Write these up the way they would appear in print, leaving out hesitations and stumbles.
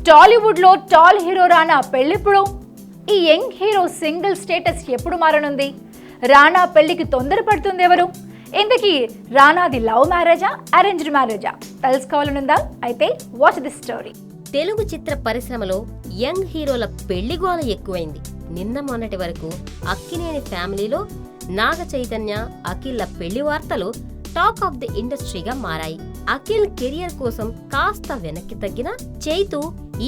టాలీవుడ్ లో tall hero రానా పెళ్లిప్పుడు? ఈ young hero single status ఎప్పుడు మారనుంది? రానా పెళ్లికి తొందరపడుతుంది ఎవరు? ఇంతకీ రానాది లవ్ మ్యారేజా, అరేంజ్డ్ మ్యారేజా? తెలుసుకోవాలనుందా? అయితే వాచ్ దిస్ స్టోరీ. తెలుగు చిత్ర పరిశ్రమలో యంగ్ హీరోల పెళ్లి గోల ఎక్కువైంది. నిన్న మొన్నటి వరకు అక్కినేని ఫ్యామిలీలో నాగ చైతన్య, అఖిల్ల పెళ్లి వార్తలు టాక్ ఆఫ్ ది ఇండస్ట్రీగా మారాయి. అఖిల్ కెరియర్ కోసం కాస్త వెనక్కి తగ్గిన చైతు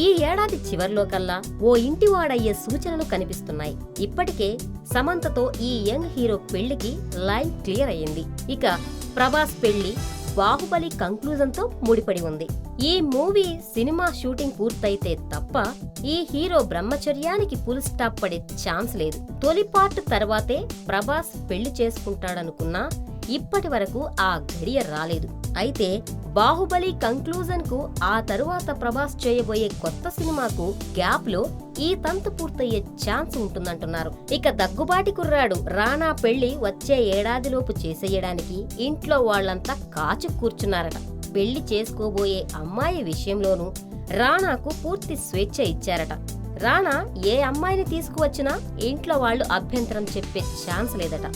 ఈ ఏడాది చివర్లో కల్లా ఓ ఇంటివాడయ్యే సూచనలు కనిపిస్తున్నాయి. ఇప్పటికే సమంతతో ఈ యంగ్ హీరో పెళ్లికి లైన్ క్లియర్ అయ్యింది. ఇక ప్రభాస్ పెళ్లి బాహుబలి కంక్లూజన్ తో ముడిపడి ఉంది. ఈ మూవీ సినిమా షూటింగ్ పూర్తయితే తప్ప ఈ హీరో బ్రహ్మచర్యానికి ఫుల్ స్టాప్ పడే ఛాన్స్ లేదు. తొలి పార్ట్ తర్వాతే ప్రభాస్ పెళ్లి చేసుకుంటాడనుకున్నా ఇప్పటి వరకు ఆ గడియ రాలేదు. అయితే బాహుబలి కంక్లూజన్ కు ఆ తరువాత ప్రభాస్ చేయబోయే కొత్త సినిమాకు గ్యాప్ లో ఈ తంతు పూర్తయ్యే ఛాన్స్ ఉంటుందంటున్నారు. ఇక దగ్గుబాటి కుర్రాడు రానా పెళ్లి వచ్చే ఏడాదిలోపు చేసేయడానికి ఇంట్లో వాళ్లంతా కాచు కూర్చున్నారట. పెళ్లి చేసుకోబోయే అమ్మాయి విషయంలోనూ రానాకు పూర్తి స్వేచ్ఛ ఇచ్చారట. రానా ఏ అమ్మాయిని తీసుకువచ్చినా ఇంట్లో వాళ్లు అభ్యంతరం చెప్పే ఛాన్స్ లేదట.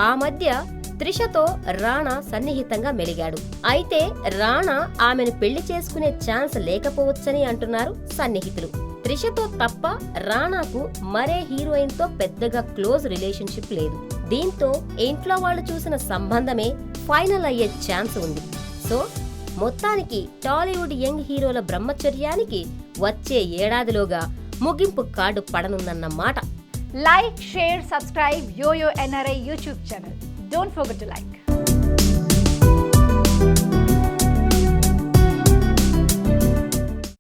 ఆ మధ్య త్రిషతో రానా సన్నిహితంగా మెలిగాడు. అయితే రానా ఆమెను పెళ్లి చేసుకునే ఛాన్స్ లేకపోవచ్చని అంటున్నారు సన్నిహితులు. త్రిషతో తప్ప రానాకు మరే హీరోయిన్ తో పెద్దగా క్లోజ్ రిలేషన్షిప్ లేదు. దీంతో ఇంట్లో వాళ్ళు చూసిన సంబంధమే ఫైనల్ అయ్యే ఛాన్స్ ఉంది. సో మొత్తానికి టాలీవుడ్ యంగ్ హీరోల బ్రహ్మచర్యానికి వచ్చే ఏడాదిలోగా ముగింపు కార్డు పడనుందన్న మాట. Like, share, subscribe YoYo NRI YouTube channel. Don't forget to like.